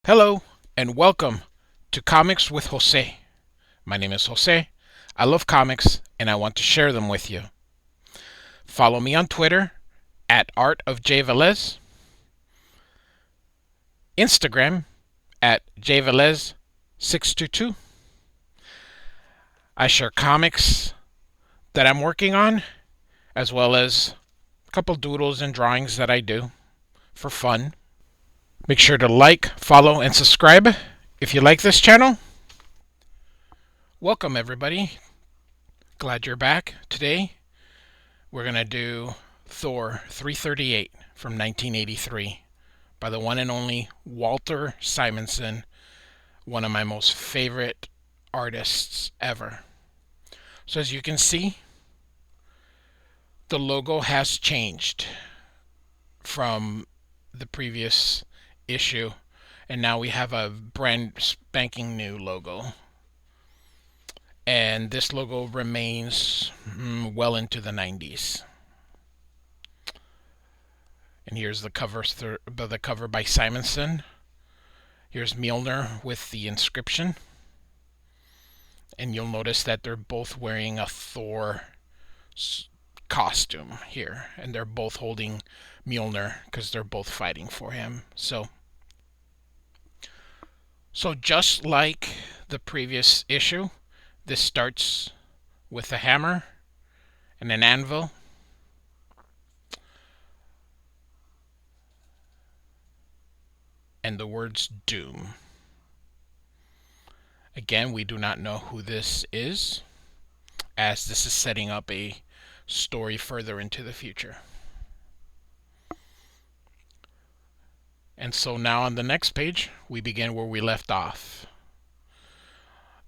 Hello, and welcome to Comics with Jose. My name is Jose. I love comics, and I want to share them with you. Follow me on Twitter at artofjvelez, Instagram at jvelez622. I share comics that I'm working on, as well as a couple doodles and drawings that I do for fun. Make sure to like, follow, and subscribe if you like this channel. Welcome, everybody. Glad you're back. Today, we're going to do Thor 338 from 1983 by the one and only Walter Simonson, one of my most favorite artists ever. So as you can see, the logo has changed from the previous issue, and now we have a brand spanking new logo. And this logo remains well into the 90s. And here's the cover by Simonson. Here's Mjolnir with the inscription. And you'll notice that they're both wearing a Thor costume here. And they're both holding Mjolnir because they're both fighting for him. So just like the previous issue, this starts with a hammer and an anvil. And the words Doom. Again, we do not know who this is, as this is setting up a story further into the future. And so now on the next page, we begin where we left off.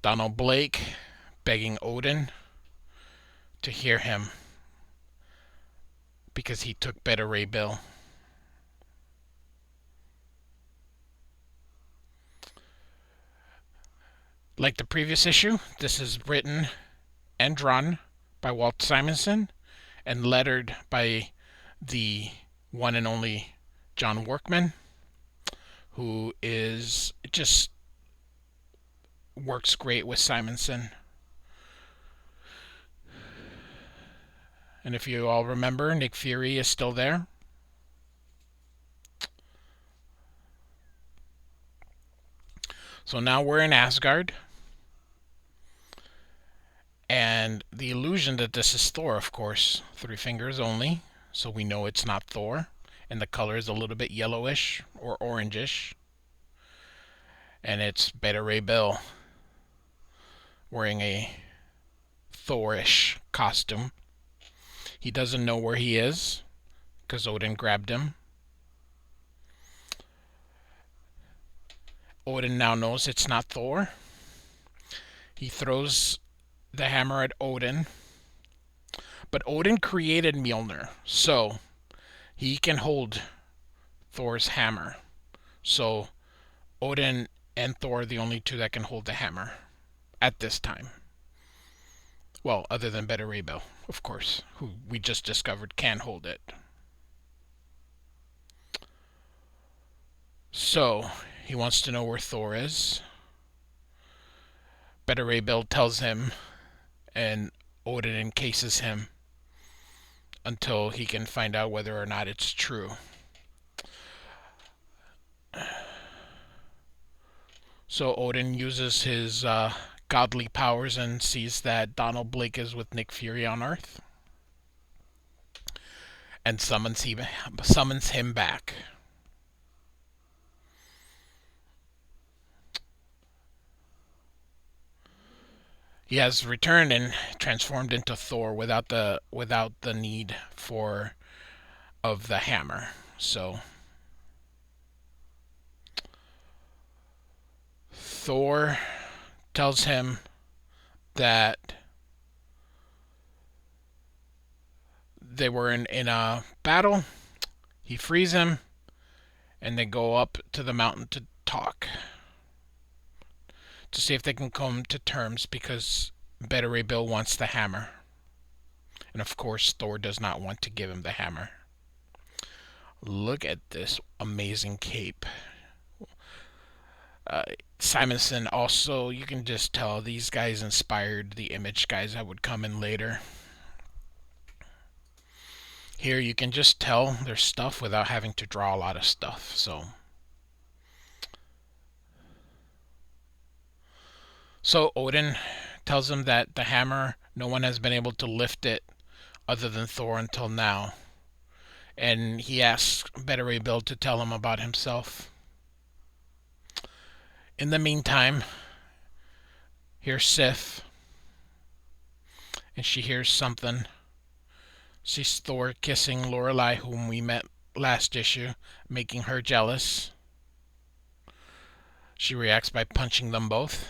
Donald Blake begging Odin to hear him because he took Beta Ray Bill. Like the previous issue, this is written and drawn by Walt Simonson and lettered by the one and only John Workman, who just works great with Simonson. And if you all remember, Nick Fury is still there. So now we're in Asgard. And the illusion that this is Thor, of course, 3 fingers only, so we know it's not Thor. And the color is a little bit yellowish or orangish. And it's Beta Ray Bill wearing a Thor-ish costume. He doesn't know where he is because Odin grabbed him. Odin now knows it's not Thor. He throws the hammer at Odin. But Odin created Mjolnir, so he can hold Thor's hammer. So Odin and Thor are the only two that can hold the hammer at this time. Well, other than Beta Ray Bill, of course, who we just discovered can hold it. So he wants to know where Thor is. Beta Ray Bill tells him, and Odin encases him until he can find out whether or not it's true. So Odin uses his godly powers and sees that Donald Blake is with Nick Fury on Earth and summons him back. He has returned and transformed into Thor without the need of the hammer. So Thor tells him that they were in a battle. He frees him, and they go up to the mountain to talk, to see if they can come to terms, because Beta Ray Bill wants the hammer. And of course, Thor does not want to give him the hammer. Look at this amazing cape. Uh, Simonson also, you can just tell these guys inspired the image guys that would come in later. Here you can just tell their stuff without having to draw a lot of stuff. So Odin tells him that the hammer, no one has been able to lift it other than Thor until now. And he asks Beta Ray Bill to tell him about himself. In the meantime, here's Sif, and she hears something. Sees Thor kissing Lorelei, whom we met last issue, making her jealous. She reacts by punching them both.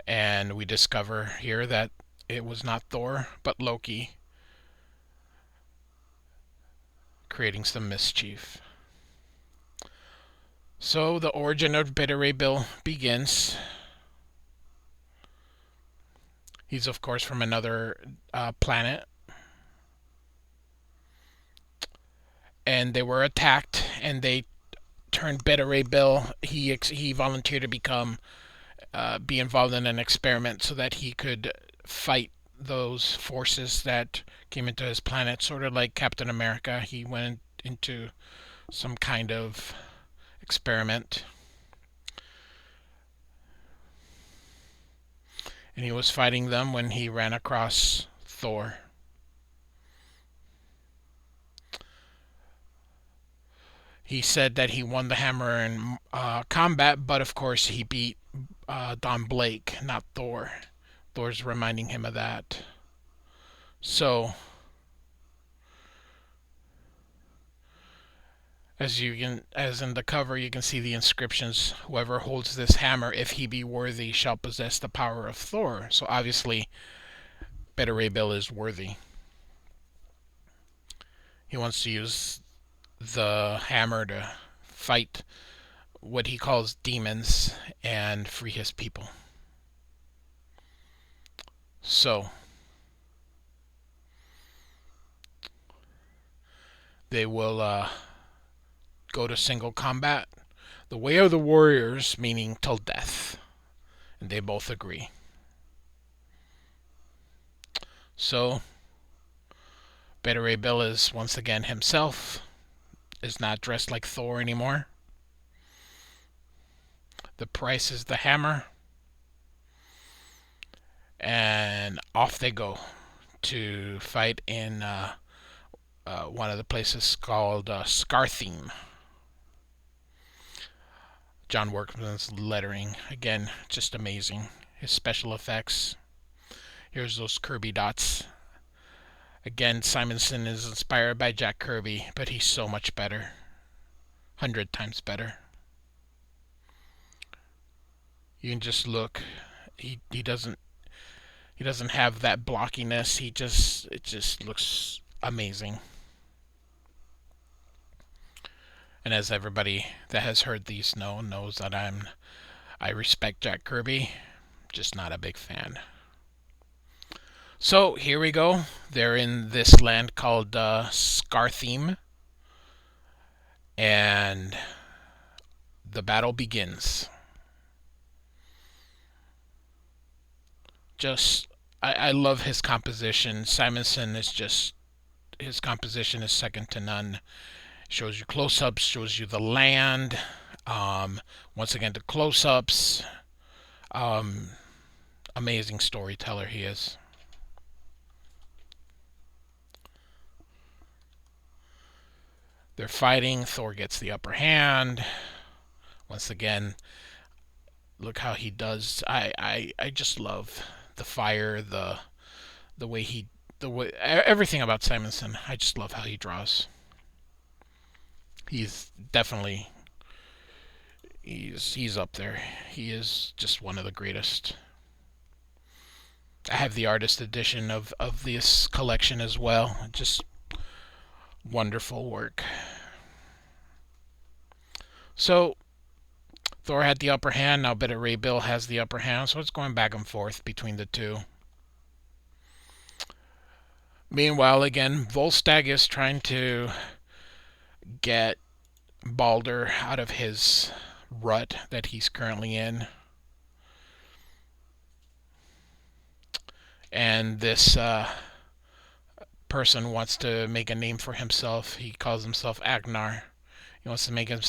And we discover here that it was not Thor, but Loki, creating some mischief. So the origin of Beta Ray Bill begins. He's, of course, from another planet. And they were attacked, and they turned Beta Ray Bill. He volunteered to be involved in an experiment so that he could fight those forces that came into his planet, sort of like Captain America. He went into some kind of experiment. And he was fighting them when he ran across Thor. He said that he won the hammer in combat, but of course he beat Don Blake, not Thor. Thor's reminding him of that. So, as in the cover, you can see the inscriptions. Whoever holds this hammer, if he be worthy, shall possess the power of Thor. So obviously, Beta Ray Bill is worthy. He wants to use the hammer to fight what he calls demons and free his people. So they will go to single combat, the way of the warriors, meaning till death, and they both agree. So Beta Ray Bill is once again himself, is not dressed like Thor anymore. The price is the hammer, and off they go to fight in one of the places called Scartheme. John Workman's lettering, again, just amazing. His special effects. Here's those Kirby dots. Again, Simonson is inspired by Jack Kirby, but he's so much better. 100 times better. You can just look. He doesn't have that blockiness. It just looks amazing. And as everybody that has heard these knows that I respect Jack Kirby, just not a big fan. So here we go. They're in this land called Scartheme, and the battle begins. I love his composition. Simonson is just, his composition is second to none. Shows you close-ups, shows you the land. Once again, the close-ups. Amazing storyteller he is. They're fighting. Thor gets the upper hand. Once again, look how he does. I just love the fire, the way everything about Simonson. I just love how he draws. He's definitely he's up there. He is just one of the greatest. I have the artist edition of this collection as well. Just wonderful work. So Thor had the upper hand. Now Beta Ray Bill has the upper hand. So it's going back and forth between the two. Meanwhile, again, Volstagg is trying to get Balder out of his rut that he's currently in. And this person wants to make a name for himself. He calls himself Agnar. He wants to make a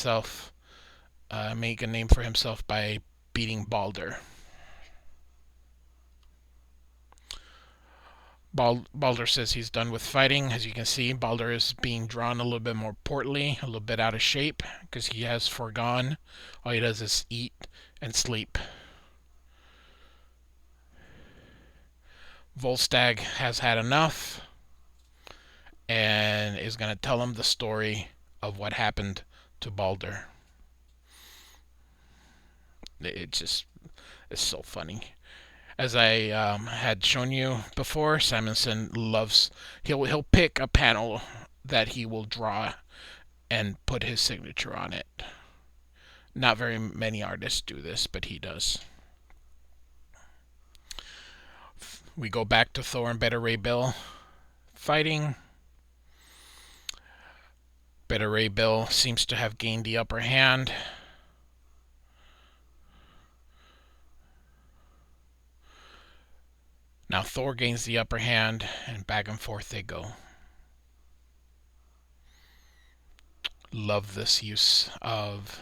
name for himself by beating Balder. Balder says he's done with fighting. As you can see, Balder is being drawn a little bit more portly, a little bit out of shape, because he has foregone. All he does is eat and sleep. Volstagg has had enough and is going to tell him the story of what happened to Balder. It just is so funny. As I had shown you before, Simonson loves, he'll pick a panel that he will draw and put his signature on it. Not very many artists do this, but he does. We go back to Thor and Beta Ray Bill fighting. Beta Ray Bill seems to have gained the upper hand. Now Thor gains the upper hand, and back and forth they go. Love this use of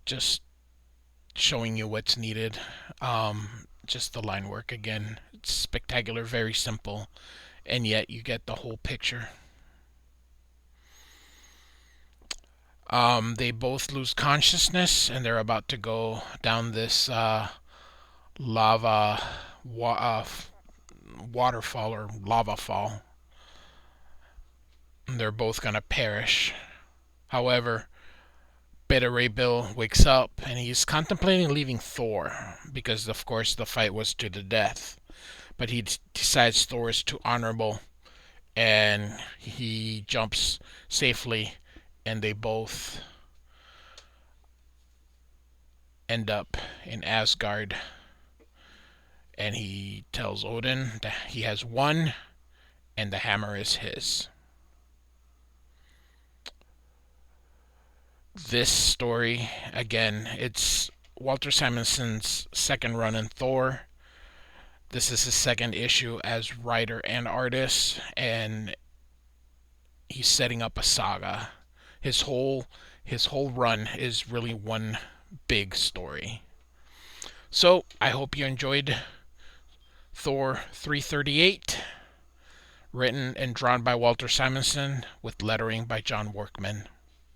just showing you what's needed. Just the line work again. It's spectacular, very simple, and yet you get the whole picture. They both lose consciousness, and they're about to go down this lava waterfall or lava fall. And they're both going to perish. However, Beta Ray Bill wakes up and he's contemplating leaving Thor because, of course, the fight was to the death. But he decides Thor is too honorable and he jumps safely, and they both end up in Asgard. And he tells Odin that he has won and the hammer is his. This story, again, it's Walter Simonson's second run in Thor. This is his second issue as writer and artist, and he's setting up a saga. His whole run is really one big story. So I hope you enjoyed Thor 338, written and drawn by Walter Simonson with lettering by John Workman.